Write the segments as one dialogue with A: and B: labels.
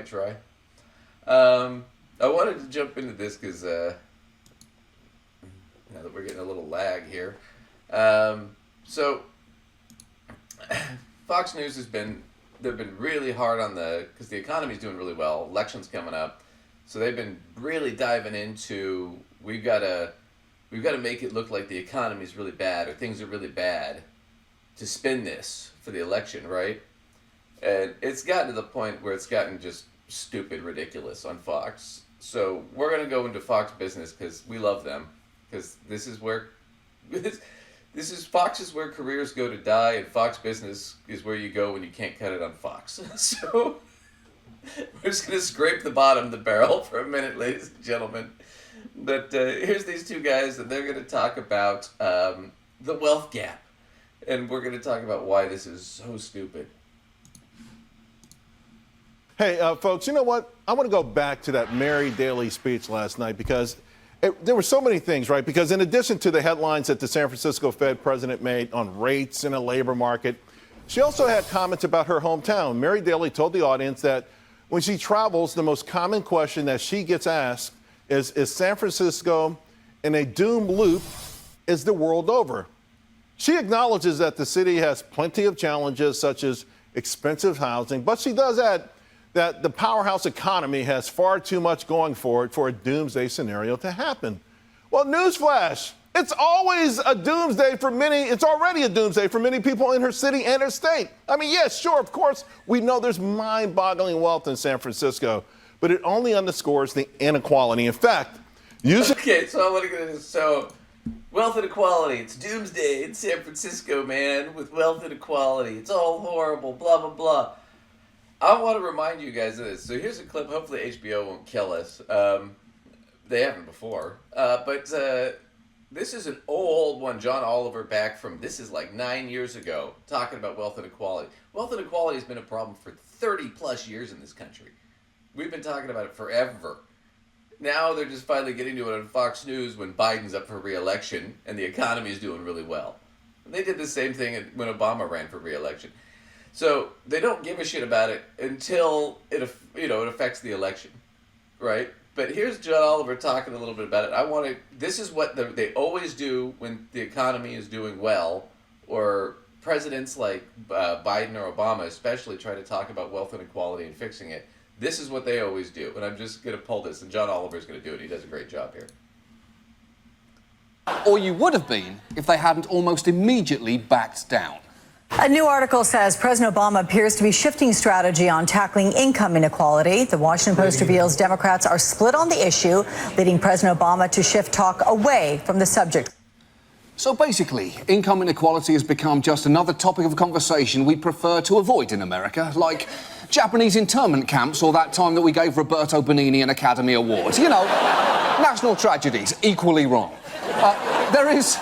A: might try. I wanted to jump into this because now that we're getting a little lag here. So Fox News they've been really hard on because the economy's doing really well, election's coming up, so they've been really diving into we've got to make it look like the economy's really bad or things are really bad to spin this for the election, right? And it's gotten to the point where it's gotten just stupid ridiculous on Fox. So we're going to go into Fox Business because we love them, because this is where Fox is where careers go to die, and Fox Business is where you go when you can't cut it on Fox. So we're just going to scrape the bottom of the barrel for a minute, ladies and gentlemen. But here's these two guys, and they're going to talk about the wealth gap. And we're going to talk about why this is so stupid.
B: Hey, folks, you know what? I want to go back to that Mary Daly speech last night because there were so many things, right? Because in addition to the headlines that the San Francisco Fed president made on rates and a labor market, she also had comments about her hometown. Mary Daly told the audience that when she travels, the most common question that she gets asked is San Francisco in a doom loop? Is the world over? She acknowledges that the city has plenty of challenges, such as expensive housing, but she does add that the powerhouse economy has far too much going for it for a doomsday scenario to happen. Well, newsflash, it's always a doomsday for many. It's already a doomsday for many people in her city and her state. I mean, yes, sure, of course, we know there's mind-boggling wealth in San Francisco, but it only underscores the inequality. In fact,
A: Okay, so I want to get into this. So, wealth inequality. It's doomsday in San Francisco, man, with wealth inequality. It's all horrible, blah, blah, blah. I want to remind you guys of this. So here's a clip. Hopefully HBO won't kill us. They haven't before. But this is an old one. John Oliver back from, this is like 9 years ago, talking about wealth inequality. Wealth inequality has been a problem for 30 plus years in this country. We've been talking about it forever. Now they're just finally getting to it on Fox News when Biden's up for re-election and the economy is doing really well. And they did the same thing when Obama ran for re-election. So they don't give a shit about it until it affects the election, right? But here's John Oliver talking a little bit about it. This is what they always do when the economy is doing well, or presidents like Biden or Obama especially try to talk about wealth inequality and fixing it. This is what they always do. And I'm just going to pull this, and John Oliver's going to do it. He does a great job here.
C: Or you would have been if they hadn't almost immediately backed down.
D: A new article says President Obama appears to be shifting strategy on tackling income inequality. The Washington Post reveals Democrats are split on the issue, leading President Obama to shift talk away from the subject.
C: So basically, income inequality has become just another topic of conversation we prefer to avoid in America, like Japanese internment camps or that time that we gave Roberto Benigni an Academy Award. You know, national tragedies, equally wrong. There is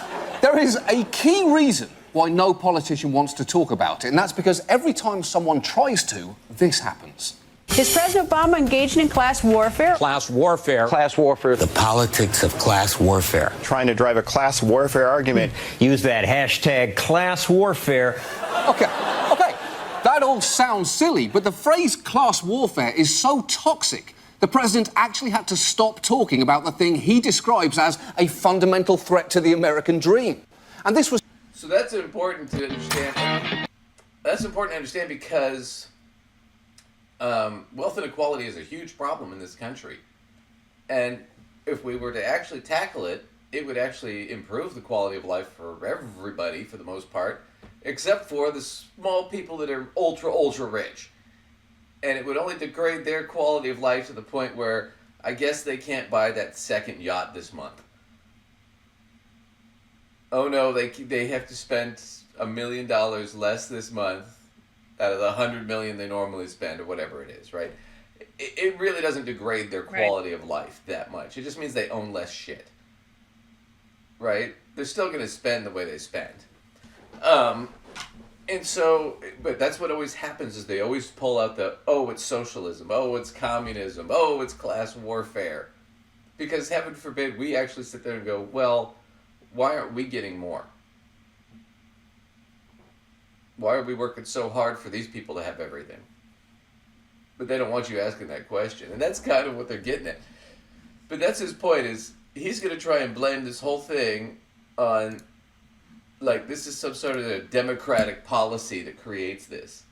C: a key reason why no politician wants to talk about it, and that's because every time someone tries to, this happens.
E: Is President Obama engaging in class warfare?
F: Class warfare.
G: Class warfare.
H: The politics of class warfare.
G: Trying to drive a class warfare argument.
F: Use that hashtag class warfare.
C: Okay. That all sounds silly, but the phrase class warfare is so toxic, the president actually had to stop talking about the thing he describes as a fundamental threat to the American dream. And this was...
A: So that's important to understand. That's important to understand because wealth inequality is a huge problem in this country. And if we were to actually tackle it, it would actually improve the quality of life for everybody, for the most part, except for the small people that are ultra, ultra rich. And it would only degrade their quality of life to the point where I guess they can't buy that second yacht this month. Oh no, they have to spend $1 million less this month out of the $100 million they normally spend, or whatever it is, right? It really doesn't degrade their quality of life that much. It just means they own less shit, right? They're still going to spend the way they spend. And so, but that's what always happens is they always pull out it's socialism, it's communism, it's class warfare. Because heaven forbid we actually sit there and go, well, why aren't we getting more? Why are we working so hard for these people to have everything? but they don't want you asking that question. And that's kind of what they're getting at. But that's his point, is he's going to try and blame this whole thing on, like, this is some sort of a democratic policy that creates this.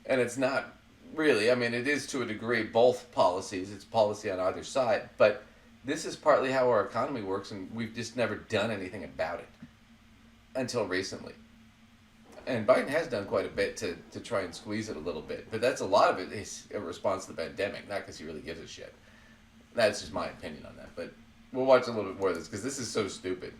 A: And it's not really. I mean, it is to a degree both policies. It's policy on either side. But this is partly how our economy works, and we've just never done anything about it until recently. And Biden has done quite a bit to try and squeeze it a little bit. But that's a lot of it is a response to the pandemic, not because he really gives a shit. That's just my opinion on that. But we'll watch a little bit more of this because this is so stupid.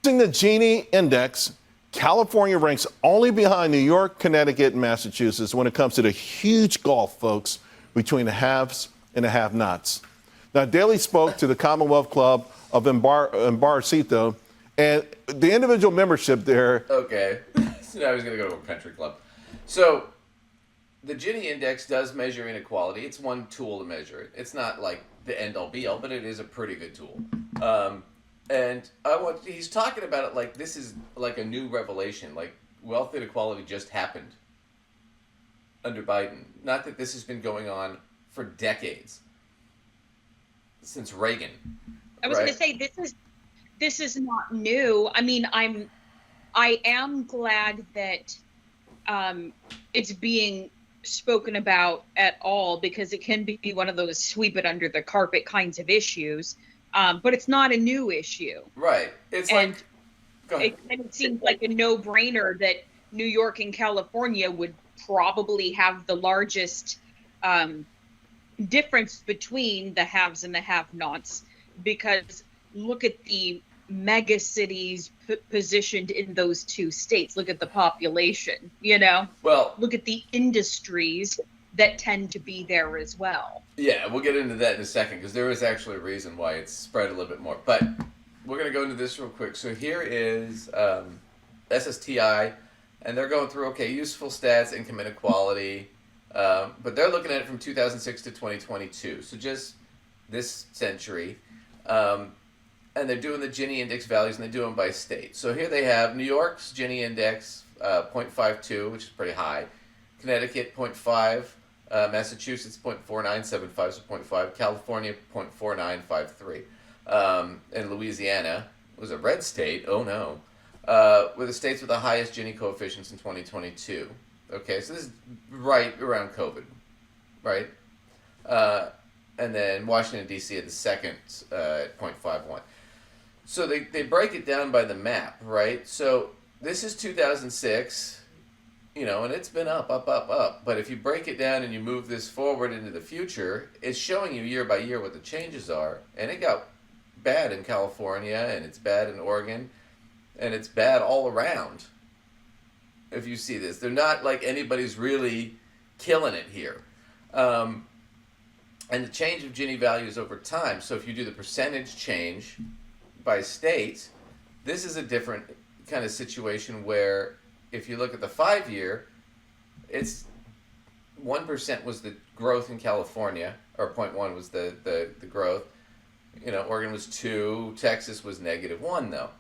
B: Using the Gini index, California ranks only behind New York, Connecticut, and Massachusetts when it comes to the huge gulf, folks, between the haves and the have-nots. Now, Daley spoke to the Commonwealth Club of Embarcito, and the individual membership there.
A: Okay, so now he's going to go to a country club. So the Gini index does measure inequality. It's one tool to measure it. It's not like the end-all be-all, but it is a pretty good tool. And he's talking about it like this is like a new revelation, like wealth inequality just happened under Biden. Not that this has been going on for decades, since Reagan.
I: I was going to say this is not new. I mean, I am glad that it's being spoken about at all, because it can be one of those sweep it under the carpet kinds of issues. But it's not a new issue.
A: Right. It's
I: and it seems like a no-brainer that New York and California would probably have the largest difference between the haves and the have-nots, because look at the mega cities positioned in those two states. Look at the population, Well, look at the industries that tend to be there as well.
A: Yeah, we'll get into that in a second, because there is actually a reason why it's spread a little bit more. But we're going to go into this real quick. So here is SSTI, and they're going through, useful stats, income inequality, but they're looking at it from 2006 to 2022, so just this century. And they're doing the Gini index values, and they do them by state. So here they have New York's Gini index, 0.52, which is pretty high. Connecticut, 0.5. Massachusetts, 0.4975, so 0.5. California, 0.4953. And Louisiana was a red state, oh no, were the states with the highest Gini coefficients in 2022. Okay, so this is right around COVID, right? And then Washington, D.C. at the second at 0.51. So they break it down by the map, right? So this is 2006, and it's been up. But if you break it down and you move this forward into the future, it's showing you year by year what the changes are. And it got bad in California, and it's bad in Oregon, and it's bad all around. If you see this, they're not like anybody's really killing it here. And the change of Gini values over time. So if you do the percentage change by state, this is a different kind of situation where if you look at the 5-year, it's 1% was the growth in California, or 0.1 was the growth. Oregon was 2, Texas was -1 though.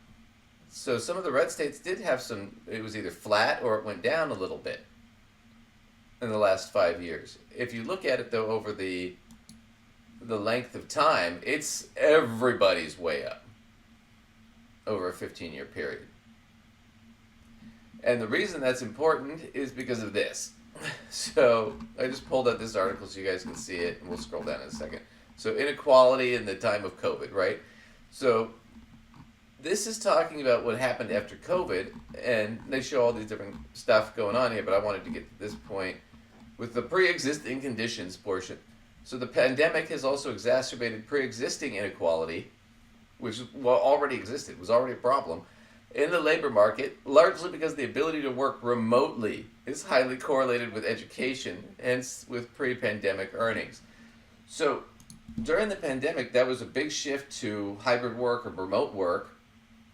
A: So some of the red states did have some, it was either flat or it went down a little bit in the last 5 years. If you look at it though over the length of time, it's everybody's way up over a 15-year period. And the reason that's important is because of this. So I just pulled out this article so you guys can see it, and we'll scroll down in a second. So inequality in the time of COVID, right? So this is talking about what happened after COVID, and they show all these different stuff going on here, but I wanted to get to this point with the pre-existing conditions portion. So the pandemic has also exacerbated pre-existing inequality, which already existed, was already a problem, in the labor market, largely because the ability to work remotely is highly correlated with education, hence with pre-pandemic earnings. So during the pandemic, that was a big shift to hybrid work or remote work,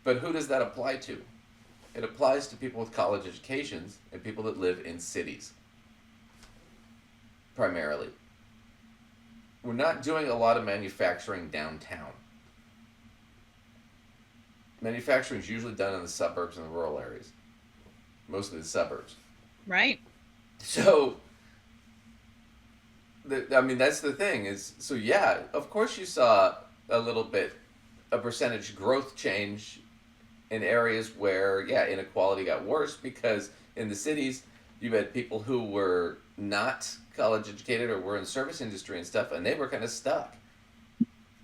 A: but who does that apply to? It applies to people with college educations and people that live in cities, primarily. We're not doing a lot of manufacturing downtown. Manufacturing is usually done in the suburbs and the rural areas, mostly the suburbs.
I: Right.
A: So, I mean, that's the thing is, so yeah, of course you saw a percentage growth change in areas where, yeah, inequality got worse because in the cities, you had people who were not college educated or were in service industry and stuff, and they were kind of stuck.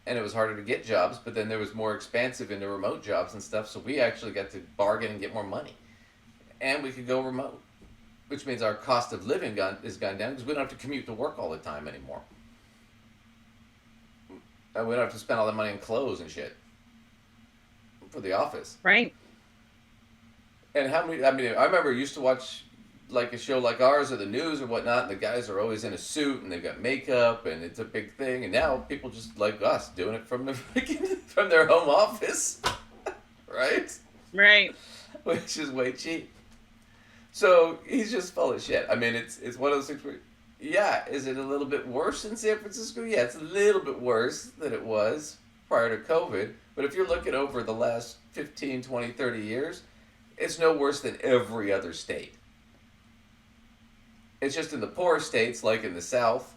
A: And it was harder to get jobs, but then there was more expansive into remote jobs and stuff, so we actually got to bargain and get more money. And we could go remote, which means our cost of living has gone down because we don't have to commute to work all the time anymore. And we don't have to spend all that money on clothes and shit for the office.
I: Right.
A: And I remember I used to watch like a show like ours or the news or whatnot, and the guys are always in a suit and they've got makeup and it's a big thing. And now people just like us doing it from from their home office, right?
I: Right.
A: Which is way cheap. So he's just full of shit. I mean, it's one of those things where, yeah, is it a little bit worse in San Francisco? Yeah, it's a little bit worse than it was prior to COVID. But if you're looking over the last 15, 20, 30 years, it's no worse than every other state. It's just in the poorer states, like in the South,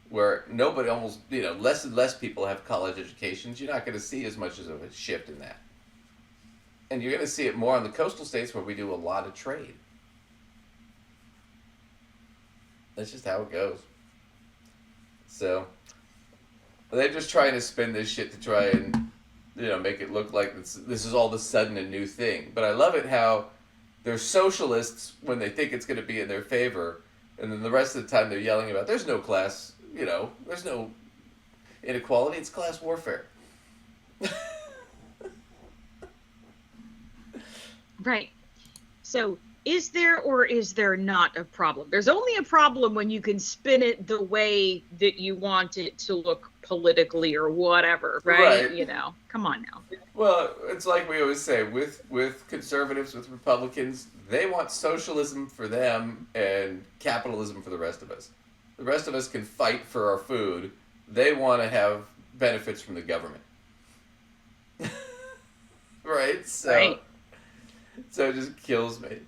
A: where nobody less and less people have college educations, you're not going to see as much of a shift in that. And you're going to see it more in the coastal states where we do a lot of trade. That's just how it goes. So, they're just trying to spin this shit to try and, make it look like this is all of a sudden a new thing. But I love it how they're socialists when they think it's going to be in their favor, and then the rest of the time they're yelling about there's no class, there's no inequality, it's class warfare.
I: Right. So, is there or is there not a problem? There's only a problem when you can spin it the way that you want it to look politically or whatever, right? Come on now.
A: Well, it's like we always say, with conservatives, with Republicans, they want socialism for them and capitalism for the rest of us. The rest of us can fight for our food. They want to have benefits from the government. Right? So it just kills me.